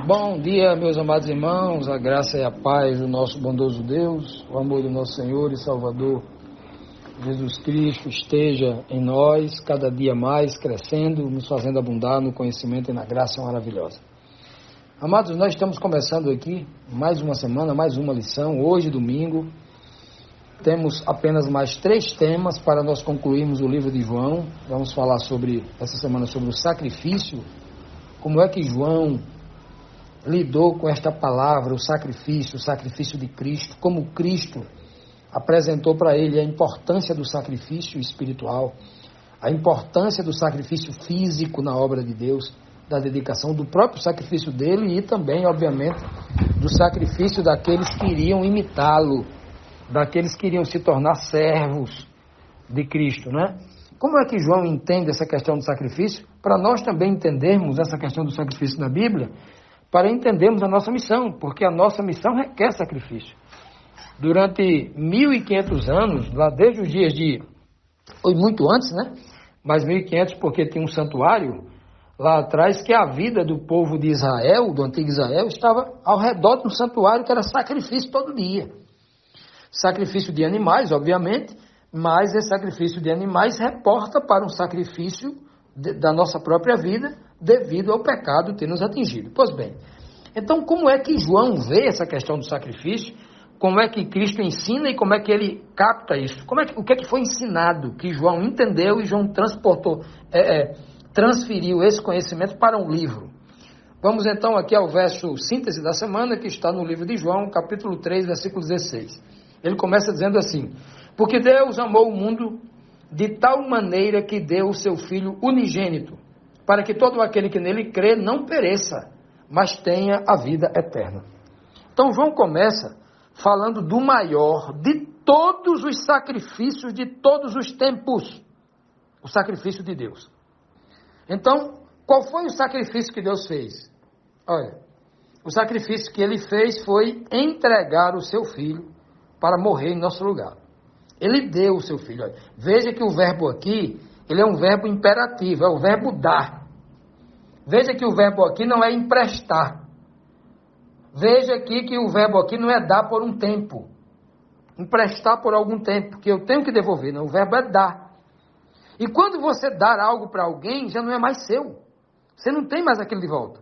Bom dia, meus amados irmãos, a graça e a paz do nosso bondoso Deus, o amor do nosso Senhor e Salvador Jesus Cristo esteja em nós, cada dia mais crescendo, nos fazendo abundar no conhecimento e na graça maravilhosa. Amados, nós estamos começando aqui mais uma semana, mais uma lição. Hoje, domingo, temos apenas mais 3 temas para nós concluirmos o livro de João. Vamos falar essa semana sobre o sacrifício, como é que João lidou com esta palavra, o sacrifício de Cristo, como Cristo apresentou para ele a importância do sacrifício espiritual, a importância do sacrifício físico na obra de Deus, da dedicação do próprio sacrifício dele e também, obviamente, do sacrifício daqueles que iriam imitá-lo, daqueles que iriam se tornar servos de Cristo, né? Como é que João entende essa questão do sacrifício? Para nós também entendermos essa questão do sacrifício na Bíblia, para entendermos a nossa missão, porque a nossa missão requer sacrifício. Durante 1500 anos, lá desde os dias foi muito antes, né? Mas 1500 porque tem um santuário lá atrás, que a vida do povo de Israel, do antigo Israel, estava ao redor de um santuário que era sacrifício todo dia. Sacrifício de animais, obviamente, mas esse sacrifício de animais reporta para um sacrifício da nossa própria vida, devido ao pecado ter nos atingido. Pois bem, então como é que João vê essa questão do sacrifício? Como é que Cristo ensina e como é que ele capta isso? O que é que foi ensinado, que João entendeu e João transferiu esse conhecimento para um livro? Vamos então aqui ao verso síntese da semana, que está no livro de João, capítulo 3, versículo 16. Ele começa dizendo assim: porque Deus amou o mundo de tal maneira que deu o seu Filho unigênito, para que todo aquele que nele crê não pereça, mas tenha a vida eterna. Então João começa falando do maior de todos os sacrifícios de todos os tempos, o sacrifício de Deus. Então, qual foi o sacrifício que Deus fez? Olha, o sacrifício que ele fez foi entregar o seu Filho para morrer em nosso lugar. Ele deu o seu Filho. Olha, veja que o verbo aqui, ele é um verbo imperativo, é o verbo dar. Veja que o verbo aqui não é emprestar. Veja aqui que o verbo aqui não é dar por um tempo. Emprestar por algum tempo, que eu tenho que devolver. Não, o verbo é dar. E quando você dar algo para alguém, já não é mais seu. Você não tem mais aquilo de volta.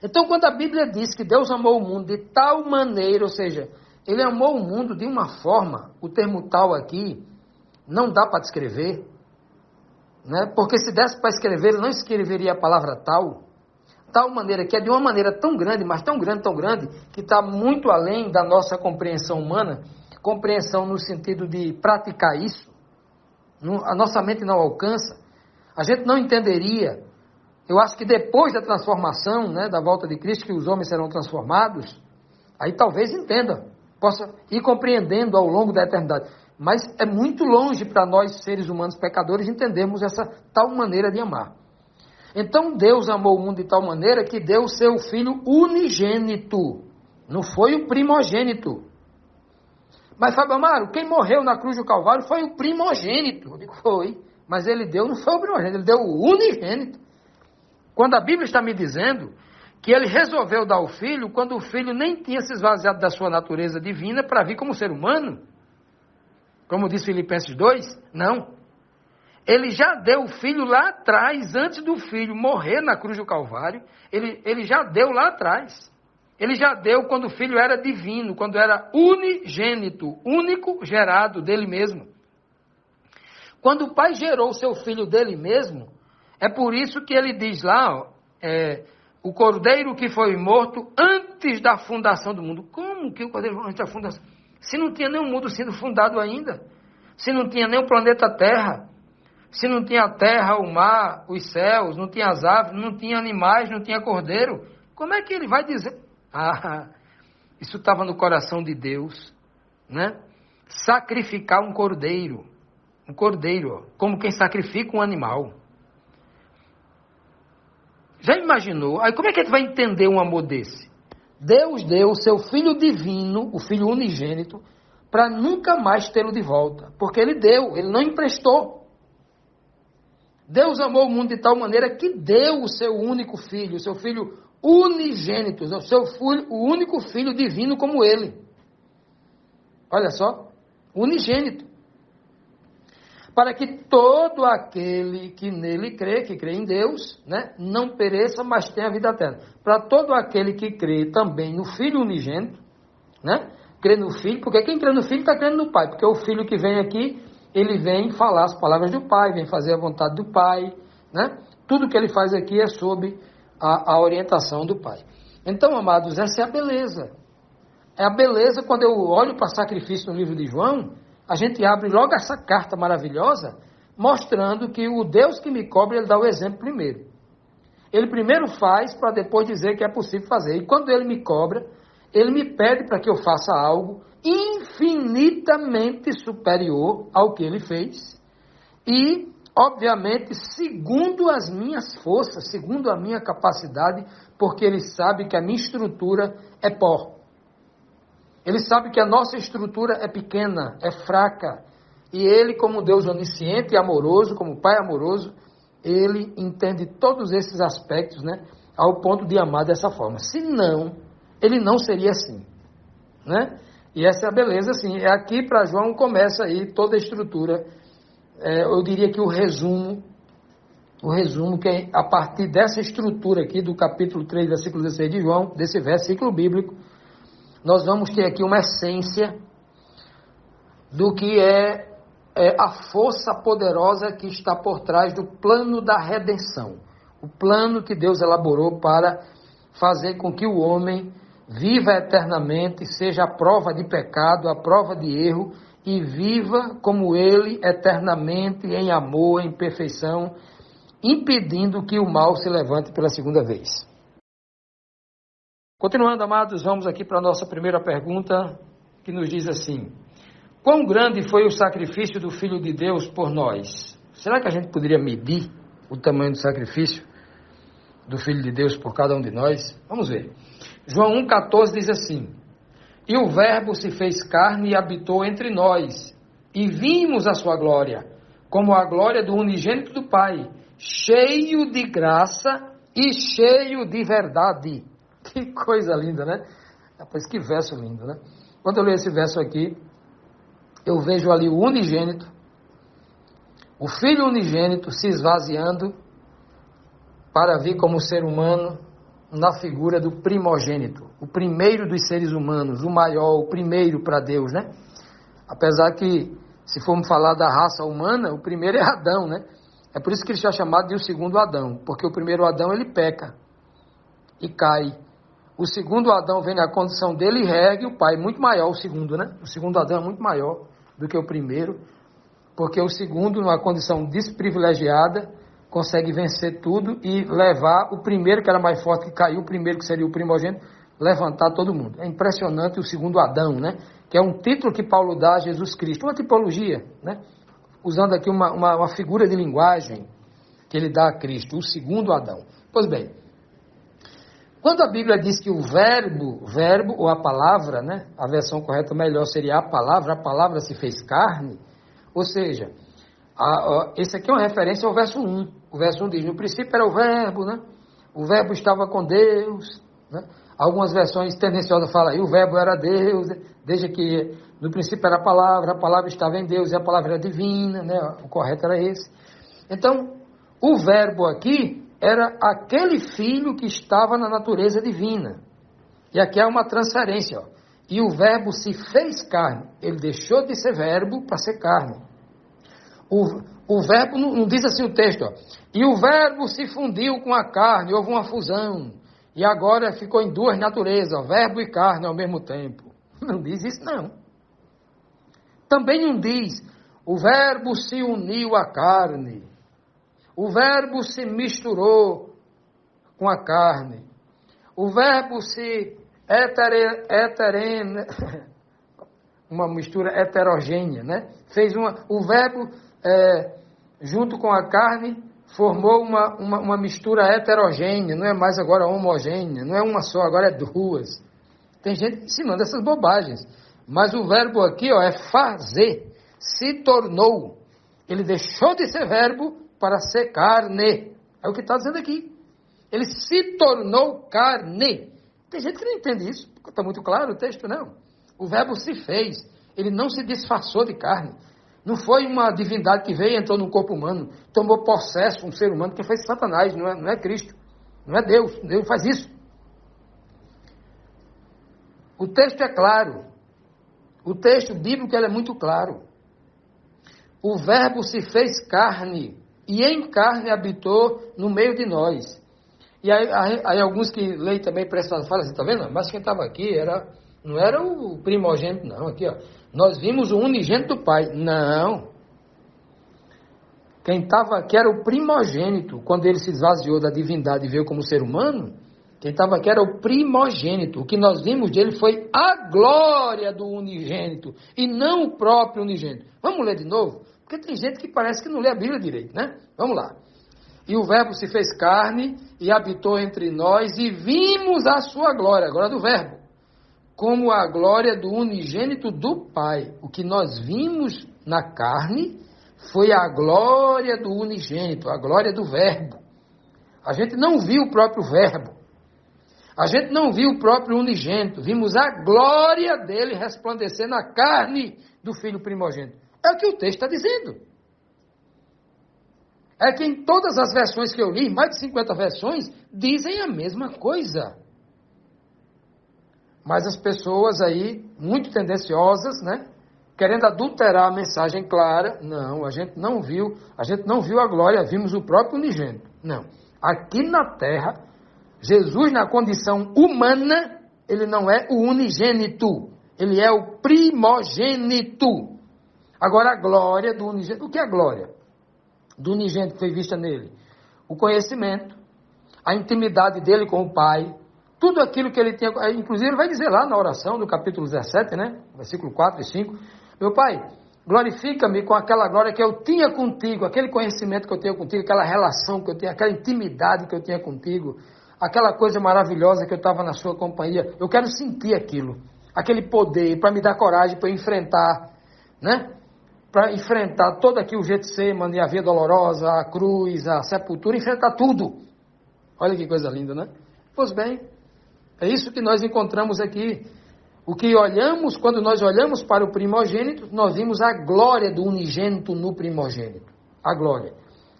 Então, quando a Bíblia diz que Deus amou o mundo de tal maneira, ou seja, ele amou o mundo de uma forma, o termo tal aqui, não dá para descrever, né? Porque se desse para escrever, ele não escreveria a palavra tal maneira, que é de uma maneira tão grande, mas tão grande, que está muito além da nossa compreensão humana, compreensão no sentido de praticar isso, a nossa mente não alcança, a gente não entenderia. Eu acho que depois da transformação, né, da volta de Cristo, que os homens serão transformados, aí talvez entenda, possa ir compreendendo ao longo da eternidade. Mas é muito longe para nós, seres humanos pecadores, entendermos essa tal maneira de amar. Então Deus amou o mundo de tal maneira que deu o seu Filho unigênito. Não foi o primogênito. Mas Fábio Amaro, quem morreu na cruz do Calvário foi o primogênito. Eu digo, foi. Mas ele deu, não foi o primogênito, ele deu o unigênito. Quando a Bíblia está me dizendo que ele resolveu dar o Filho quando o Filho nem tinha se esvaziado da sua natureza divina para vir como ser humano, como diz Filipenses 2, não. Ele já deu o Filho lá atrás, antes do Filho morrer na cruz do Calvário, ele já deu lá atrás. Ele já deu quando o Filho era divino, quando era unigênito, único gerado dele mesmo. Quando o Pai gerou o seu Filho dele mesmo, é por isso que ele diz lá, o Cordeiro que foi morto antes da fundação do mundo. Como que o Cordeiro antes da fundação? Se não tinha nenhum mundo sendo fundado ainda, se não tinha nem o planeta Terra, se não tinha a terra, o mar, os céus, não tinha as aves, não tinha animais, não tinha cordeiro, como é que ele vai dizer? Isso estava no coração de Deus, né? Sacrificar um cordeiro, como quem sacrifica um animal. Já imaginou? Aí como é que a gente vai entender um amor desse? Deus deu o seu Filho divino, o Filho unigênito, para nunca mais tê-lo de volta, porque ele deu, ele não emprestou. Deus amou o mundo de tal maneira que deu o seu único filho, o seu filho unigênito, o seu filho, o único filho divino como ele. Olha só, unigênito. Para que todo aquele que nele crê, que crê em Deus, né, não pereça, mas tenha a vida eterna. Para todo aquele que crê também no Filho unigênito, né, crê no Filho, porque quem crê no Filho está crendo no Pai, porque o Filho que vem aqui, ele vem falar as palavras do Pai, vem fazer a vontade do Pai, né? Tudo que ele faz aqui é sob a orientação do Pai. Então, amados, essa é a beleza. É a beleza quando eu olho para sacrifício no livro de João, a gente abre logo essa carta maravilhosa, mostrando que o Deus que me cobra, ele dá o exemplo primeiro. Ele primeiro faz para depois dizer que é possível fazer. E quando ele me cobra, ele me pede para que eu faça algo infinitamente superior ao que ele fez. E, obviamente, segundo as minhas forças, segundo a minha capacidade, porque ele sabe que a minha estrutura é pó. Ele sabe que a nossa estrutura é pequena, é fraca. E ele, como Deus onisciente e amoroso, como Pai amoroso, ele entende todos esses aspectos, né, ao ponto de amar dessa forma. Se não, ele não seria assim, né? E essa é a beleza, assim. É aqui para João começa aí toda a estrutura. Eu diria que o resumo que é a partir dessa estrutura aqui do capítulo 3, versículo 16 de João, desse versículo bíblico, nós vamos ter aqui uma essência do que é a força poderosa que está por trás do plano da redenção. O plano que Deus elaborou para fazer com que o homem viva eternamente, seja a prova de pecado, a prova de erro, e viva como ele eternamente em amor, em perfeição, impedindo que o mal se levante pela segunda vez. Continuando, amados, vamos aqui para a nossa primeira pergunta, que nos diz assim: quão grande foi o sacrifício do Filho de Deus por nós? Será que a gente poderia medir o tamanho do sacrifício do Filho de Deus por cada um de nós? Vamos ver. João 1,14 diz assim: e o Verbo se fez carne e habitou entre nós, e vimos a sua glória, como a glória do unigênito do Pai, cheio de graça e cheio de verdade. Que coisa linda, né? Rapaz, que verso lindo, né? Quando eu leio esse verso aqui, eu vejo ali o unigênito, o Filho unigênito se esvaziando para vir como ser humano na figura do primogênito, o primeiro dos seres humanos, o maior, o primeiro para Deus, né? Apesar que, se formos falar da raça humana, o primeiro é Adão, né? É por isso que ele está chamado de o segundo Adão, porque o primeiro Adão ele peca e cai. O segundo Adão vem na condição dele e regue o Pai, muito maior o segundo, né? O segundo Adão é muito maior do que o primeiro, porque o segundo, numa condição desprivilegiada, consegue vencer tudo e levar o primeiro, que era mais forte, que caiu, o primeiro, que seria o primogênito, levantar todo mundo. É impressionante o segundo Adão, né? Que é um título que Paulo dá a Jesus Cristo, uma tipologia, né? Usando aqui uma figura de linguagem que ele dá a Cristo, o segundo Adão. Pois bem, quando a Bíblia diz que o verbo ou a palavra, né? A versão correta melhor seria a palavra se fez carne, ou seja, esse aqui é uma referência ao verso 1. O verso 1 diz: no princípio era o verbo, né? O verbo estava com Deus, né? Algumas versões tendenciosas falam aí, o verbo era Deus, desde que no princípio era a palavra estava em Deus e a palavra era divina, né? O correto era esse. Então, o verbo aqui era aquele filho que estava na natureza divina. E aqui é uma transferência, ó. E o verbo se fez carne. Ele deixou de ser verbo para ser carne. O verbo, não diz assim o texto, ó. E o verbo se fundiu com a carne, houve uma fusão. E agora ficou em duas naturezas, ó, verbo e carne ao mesmo tempo. Não diz isso, não. Também não diz, o verbo se uniu à carne. O verbo se misturou com a carne. O verbo se uma mistura heterogênea, né? O verbo, junto com a carne, formou uma mistura heterogênea, não é mais agora homogênea, não é uma só, agora é duas. Tem gente ensinando essas bobagens. Mas o verbo aqui, ó, é fazer, se tornou. Ele deixou de ser verbo para ser carne. É o que está dizendo aqui. Ele se tornou carne. Tem gente que não entende isso, porque está muito claro o texto, não. O verbo se fez, ele não se disfarçou de carne. Não foi uma divindade que veio e entrou no corpo humano, tomou possesso um ser humano, que fez Satanás, não é Cristo, não é Deus. Deus faz isso. O texto é claro. O texto bíblico ele é muito claro. O verbo se fez carne, e em carne habitou no meio de nós. E aí alguns que leem também prestam falam assim, tá vendo? Mas quem estava aqui não era o primogênito, não. Aqui, ó. Nós vimos o unigênito do Pai. Não. Quem estava aqui era o primogênito. Quando ele se esvaziou da divindade e veio como ser humano, quem estava aqui era o primogênito. O que nós vimos dele foi a glória do unigênito e não o próprio unigênito. Vamos ler de novo? Porque tem gente que parece que não lê a Bíblia direito, né? Vamos lá. E o verbo se fez carne e habitou entre nós e vimos a sua glória, a glória do verbo, como a glória do unigênito do Pai. O que nós vimos na carne foi a glória do unigênito, a glória do verbo. A gente não viu o próprio verbo. A gente não viu o próprio unigênito. Vimos a glória dele resplandecer na carne do filho primogênito. É o que o texto está dizendo. É que em todas as versões que eu li, mais de 50 versões, dizem a mesma coisa. Mas as pessoas aí, muito tendenciosas, né? Querendo adulterar a mensagem clara. Não, a gente não viu a glória, vimos o próprio unigênito. Não. Aqui na terra, Jesus na condição humana, ele não é o unigênito. Ele é o primogênito. Agora a glória do unigênito. O que é a glória do unigênito que foi vista nele? O conhecimento, a intimidade dele com o Pai, tudo aquilo que ele tinha, inclusive ele vai dizer lá na oração do capítulo 17, né, versículo 4 e 5, meu Pai, glorifica-me com aquela glória que eu tinha contigo, aquele conhecimento que eu tenho contigo, aquela relação que eu tenho, aquela intimidade que eu tinha contigo, aquela coisa maravilhosa que eu estava na sua companhia, eu quero sentir aquilo, aquele poder para me dar coragem para enfrentar, né, para enfrentar todo aqui o Getsemane, a via dolorosa, a cruz, a sepultura, enfrentar tudo. Olha que coisa linda, né? Pois bem, é isso que nós encontramos aqui. O que olhamos, quando nós olhamos para o primogênito, nós vimos a glória do unigênito no primogênito. A glória.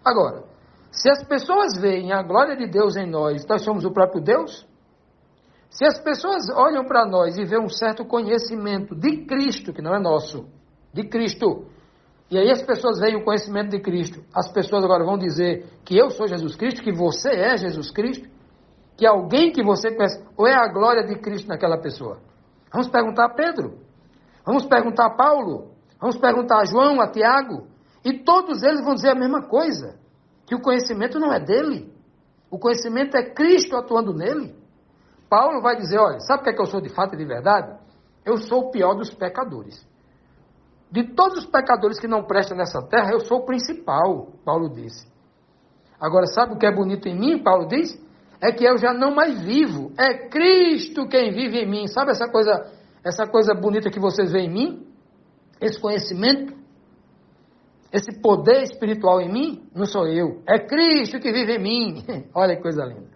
Agora, se as pessoas veem a glória de Deus em nós, nós somos o próprio Deus? Se as pessoas olham para nós e veem um certo conhecimento de Cristo, que não é nosso, de Cristo, e aí as pessoas veem o conhecimento de Cristo, as pessoas agora vão dizer que eu sou Jesus Cristo, que você é Jesus Cristo, que alguém que você conhece, ou é a glória de Cristo naquela pessoa? Vamos perguntar a Pedro, vamos perguntar a Paulo, vamos perguntar a João, a Tiago, e todos eles vão dizer a mesma coisa, que o conhecimento não é dele, o conhecimento é Cristo atuando nele. Paulo vai dizer, olha, sabe o que é que eu sou de fato e de verdade? Eu sou o pior dos pecadores. De todos os pecadores que não prestam nessa terra, eu sou o principal, Paulo disse. Agora, sabe o que é bonito em mim, Paulo diz? É que eu já não mais vivo, é Cristo quem vive em mim. Sabe essa coisa bonita que vocês veem em mim? Esse conhecimento? Esse poder espiritual em mim? Não sou eu, é Cristo que vive em mim. Olha que coisa linda.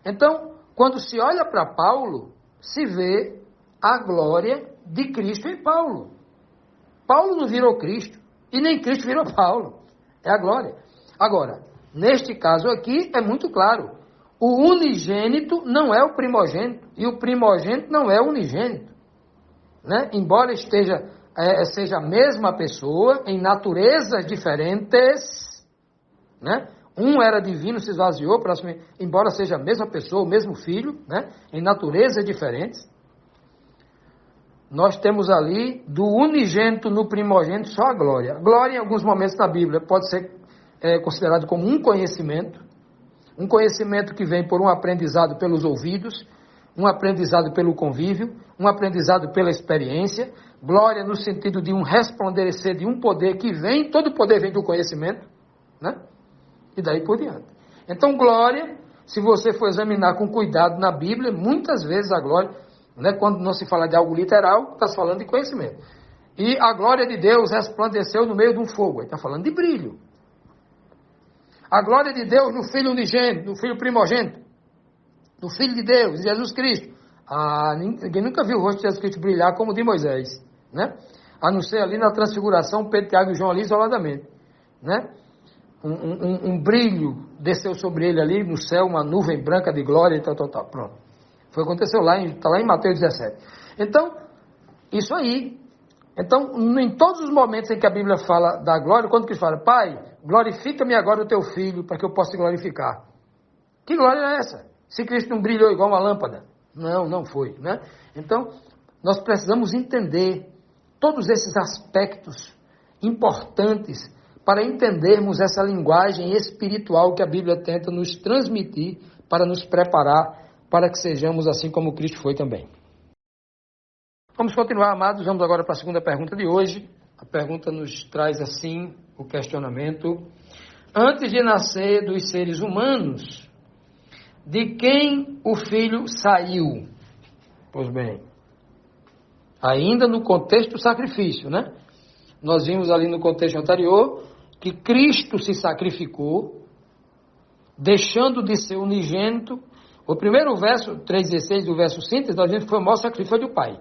Então, quando se olha para Paulo, se vê a glória de Cristo em Paulo. Paulo não virou Cristo, e nem Cristo virou Paulo. É a glória. Agora, neste caso aqui, é muito claro. O unigênito não é o primogênito, e o primogênito não é o unigênito. Né? Embora seja a mesma pessoa, em naturezas diferentes, né? Um era divino, se esvaziou, embora seja a mesma pessoa, o mesmo filho, né? Em naturezas diferentes. Nós temos ali, do unigênito no primogênito, só a glória. Glória, em alguns momentos na Bíblia, pode ser considerado como um conhecimento que vem por um aprendizado pelos ouvidos, um aprendizado pelo convívio, um aprendizado pela experiência. Glória no sentido de um resplandecer de um poder que vem, todo poder vem do conhecimento, né? E daí por diante. Então, glória, se você for examinar com cuidado na Bíblia, muitas vezes a glória, né, quando não se fala de algo literal, está falando de conhecimento. E a glória de Deus resplandeceu no meio de um fogo, aí está falando de brilho. A glória de Deus no Filho unigênito, no Filho primogênito, no Filho de Deus, Jesus Cristo. Ninguém nunca viu o rosto de Jesus Cristo brilhar como o de Moisés, né? A não ser ali na transfiguração, Pedro, Tiago e João ali isoladamente, né? Um brilho desceu sobre ele ali no céu, uma nuvem branca de glória e tal. Pronto. Foi o que aconteceu lá, está lá em Mateus 17. Então, isso aí. Então, em todos os momentos em que a Bíblia fala da glória, quando que fala, Pai, glorifica-me agora o teu filho, para que eu possa te glorificar. Que glória é essa? Se Cristo não brilhou igual uma lâmpada. Não foi, né? Então, nós precisamos entender todos esses aspectos importantes para entendermos essa linguagem espiritual que a Bíblia tenta nos transmitir para nos preparar para que sejamos assim como Cristo foi também. Vamos continuar, amados. Vamos agora para a segunda pergunta de hoje. A pergunta nos traz assim o questionamento. Antes de nascer dos seres humanos, de quem o Filho saiu? Pois bem, ainda no contexto do sacrifício, né? Nós vimos ali no contexto anterior que Cristo se sacrificou, deixando de ser unigênito. O primeiro verso, 3,16 do verso síntese, nós vimos que foi o maior sacrifício do Pai.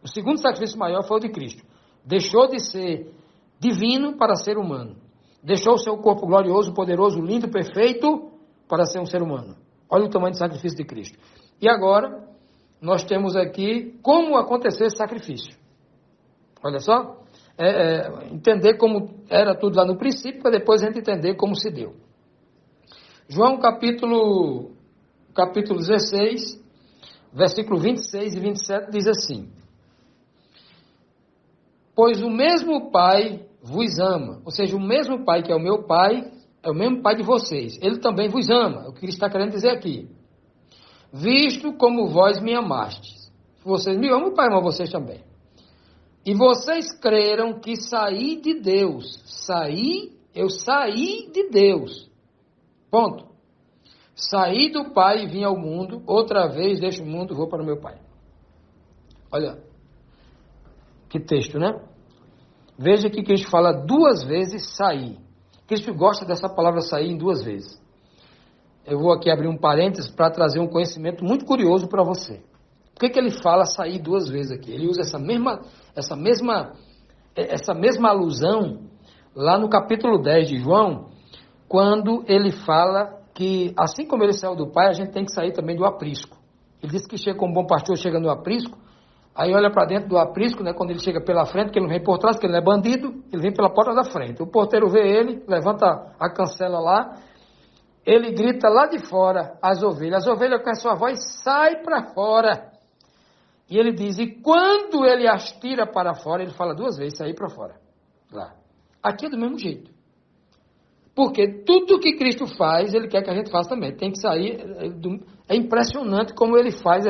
O segundo sacrifício maior foi o de Cristo. Deixou de ser divino para ser humano. Deixou o seu corpo glorioso, poderoso, lindo, perfeito, para ser um ser humano. Olha o tamanho do sacrifício de Cristo. E agora, nós temos aqui como aconteceu esse sacrifício. Olha só. Entender como era tudo lá no princípio, para depois a gente entender como se deu. João capítulo 16, versículo 26 e 27 diz assim: Pois o mesmo Pai vos ama, ou seja, o mesmo Pai que é o meu Pai, é o mesmo Pai de vocês, ele também vos ama, é o que ele está querendo dizer aqui. Visto como vós me amastes. Vocês me amam, o Pai ama vocês também. E vocês creram que saí de Deus. Eu saí de Deus. Ponto. Saí do Pai e vim ao mundo. Outra vez deixo o mundo e vou para o meu Pai. Olha, que texto, né? Veja que Cristo fala duas vezes sair. Cristo gosta dessa palavra sair em duas vezes. Eu vou aqui abrir um parênteses para trazer um conhecimento muito curioso para você. Por que ele fala sair duas vezes aqui? Ele usa essa mesma alusão lá no capítulo 10 de João, quando ele fala que, assim como ele saiu do Pai, a gente tem que sair também do aprisco. Ele diz que chega como um bom pastor, chega no aprisco, aí olha para dentro do aprisco, né, quando ele chega pela frente, que ele não vem por trás, que ele não é bandido, ele vem pela porta da frente. O porteiro vê ele, levanta a cancela lá, ele grita lá de fora as ovelhas com a sua voz, sai para fora. E ele diz, e quando ele as tira para fora, ele fala duas vezes, sair para fora. Lá. Aqui é do mesmo jeito. Porque tudo que Cristo faz, ele quer que a gente faça também. Tem que sair. É impressionante como ele faz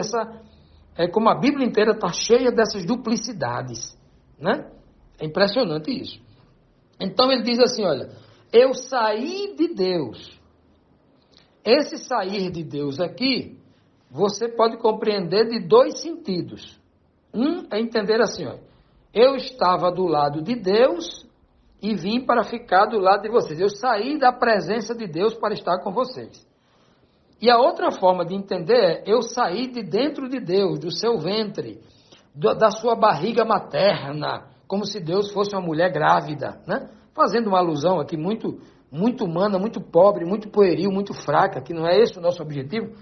como a Bíblia inteira está cheia dessas duplicidades. Né? É impressionante isso. Então ele diz assim, olha, eu saí de Deus. Esse sair de Deus aqui, você pode compreender de dois sentidos. Um é entender assim, ó, eu estava do lado de Deus e vim para ficar do lado de vocês. Eu saí da presença de Deus para estar com vocês. E a outra forma de entender é, eu saí de dentro de Deus, do seu ventre, da sua barriga materna, como se Deus fosse uma mulher grávida, né? Fazendo uma alusão aqui muito humana, muito pobre, muito pueril, muito fraca, que não é esse o nosso objetivo.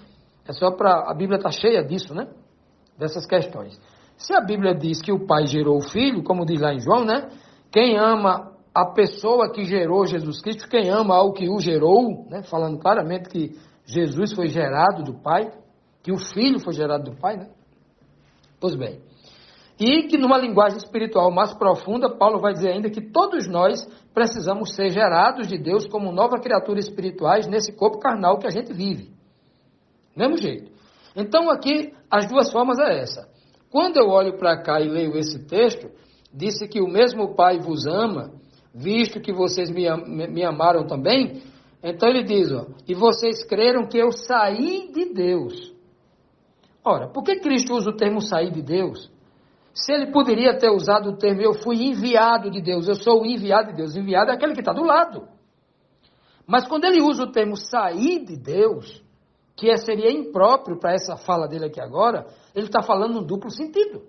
É só para... A Bíblia está cheia disso, né? Dessas questões. Se a Bíblia diz que o Pai gerou o Filho, como diz lá em João, né? Quem ama a pessoa que gerou Jesus Cristo, quem ama ao que o gerou, né? Falando claramente que Jesus foi gerado do Pai, que o Filho foi gerado do Pai, né? Pois bem. E que numa linguagem espiritual mais profunda, Paulo vai dizer ainda que todos nós precisamos ser gerados de Deus como nova criatura espirituais nesse corpo carnal que a gente vive. Mesmo jeito. Então aqui as duas formas é essa. Quando eu olho para cá e leio esse texto, disse que o mesmo Pai vos ama, visto que vocês me amaram também. Então ele diz, ó, e vocês creram que eu saí de Deus. Ora, por que Cristo usa o termo sair de Deus? Se ele poderia ter usado o termo eu fui enviado de Deus, eu sou o enviado de Deus. Enviado é aquele que está do lado. Mas quando ele usa o termo sair de Deus, que seria impróprio para essa fala dele aqui agora, ele está falando num duplo sentido.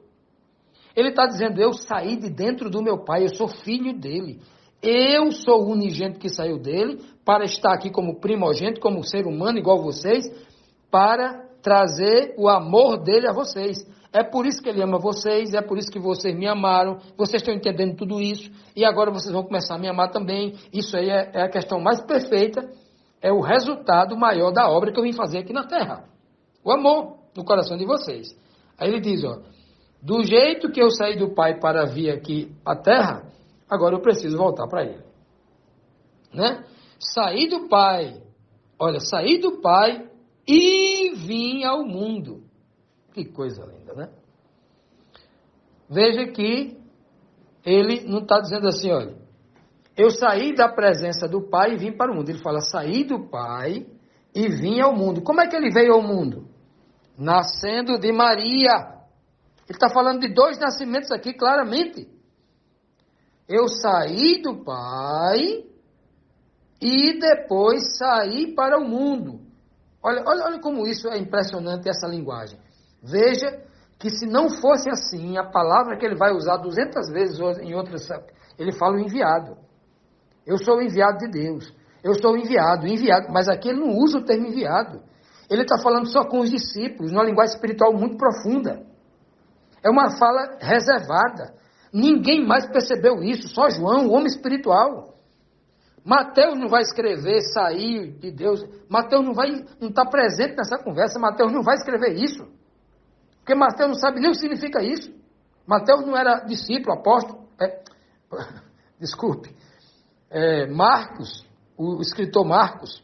Ele está dizendo, eu saí de dentro do meu pai, eu sou filho dele. Eu sou o unigênito que saiu dele, para estar aqui como primogênito, como ser humano igual vocês, para trazer o amor dele a vocês. É por isso que ele ama vocês, é por isso que vocês me amaram, vocês estão entendendo tudo isso, e agora vocês vão começar a me amar também. Isso aí é a questão mais perfeita, é o resultado maior da obra que eu vim fazer aqui na terra. O amor no coração de vocês. Aí ele diz, ó, do jeito que eu saí do Pai para vir aqui à terra, agora eu preciso voltar para ele. Né? Saí do Pai, olha, saí do Pai e vim ao mundo. Que coisa linda, né? Veja que ele não está dizendo assim, olha, eu saí da presença do Pai e vim para o mundo. Ele fala, saí do Pai e vim ao mundo. Como é que ele veio ao mundo? Nascendo de Maria. Ele está falando de dois nascimentos aqui, claramente. Eu saí do Pai e depois saí para o mundo. Olha como isso é impressionante, essa linguagem. Veja que se não fosse assim, a palavra que ele vai usar 200 vezes em outras, ele fala o enviado. Eu sou o enviado de Deus. Eu sou o enviado, mas aqui ele não usa o termo enviado. Ele está falando só com os discípulos, numa linguagem espiritual muito profunda. É uma fala reservada. Ninguém mais percebeu isso, só João, o homem espiritual. Mateus não vai escrever, sair de Deus. Mateus não está presente nessa conversa. Mateus não vai escrever isso. Porque Mateus não sabe nem o que significa isso. Mateus não era discípulo, apóstolo. Desculpe. Marcos, o escritor Marcos,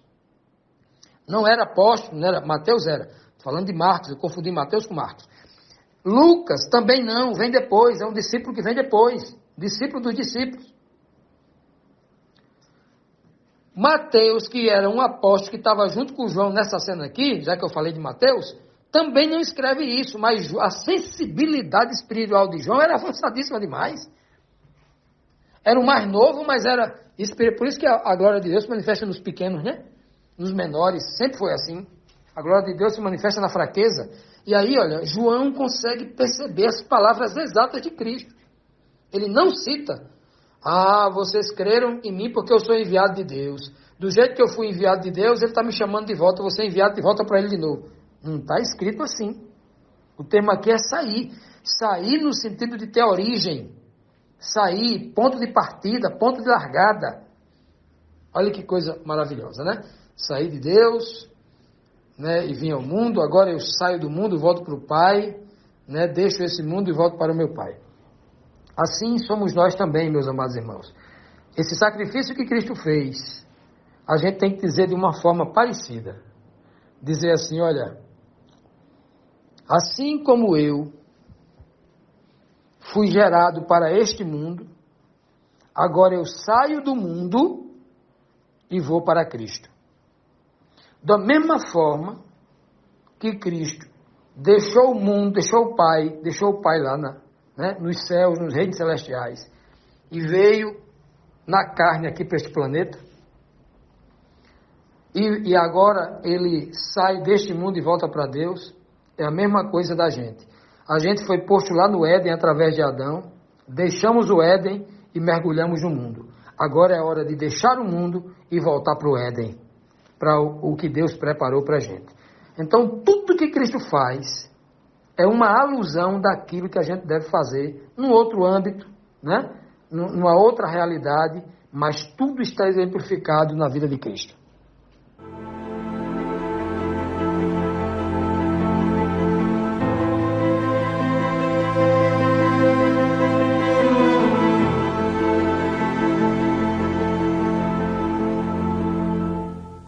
não era apóstolo, não era, Mateus era. Falando de Marcos, eu confundi Mateus com Marcos. Lucas também não, vem depois, é um discípulo que vem depois. Discípulo dos discípulos. Mateus, que era um apóstolo que estava junto com João nessa cena aqui, já que eu falei de Mateus, também não escreve isso, mas a sensibilidade espiritual de João era avançadíssima demais. Era o mais novo, mas era... Por isso que a glória de Deus se manifesta nos pequenos, né? Nos menores, sempre foi assim. A glória de Deus se manifesta na fraqueza. E aí, olha, João consegue perceber as palavras exatas de Cristo. Ele não cita, vocês creram em mim porque eu sou enviado de Deus. Do jeito que eu fui enviado de Deus, ele está me chamando de volta, você é enviado de volta para ele de novo. Não está escrito assim. O termo aqui é sair. Sair no sentido de ter origem. Sair, ponto de partida, ponto de largada. Olha que coisa maravilhosa, né? Sair de Deus, né, e vim ao mundo, agora eu saio do mundo, volto para o Pai, né, deixo esse mundo e volto para o meu Pai. Assim somos nós também, meus amados irmãos. Esse sacrifício que Cristo fez, a gente tem que dizer de uma forma parecida. Dizer assim, olha, assim como eu fui gerado para este mundo, agora eu saio do mundo e vou para Cristo. Da mesma forma que Cristo deixou o mundo, deixou o Pai lá nos céus, nos reinos celestiais, e veio na carne aqui para este planeta, e agora ele sai deste mundo e volta para Deus, é a mesma coisa da gente. A gente foi posto lá no Éden através de Adão, deixamos o Éden e mergulhamos no mundo. Agora é hora de deixar o mundo e voltar para o Éden, para o que Deus preparou para a gente. Então, tudo que Cristo faz é uma alusão daquilo que a gente deve fazer num outro âmbito, né? Numa outra realidade, mas tudo está exemplificado na vida de Cristo.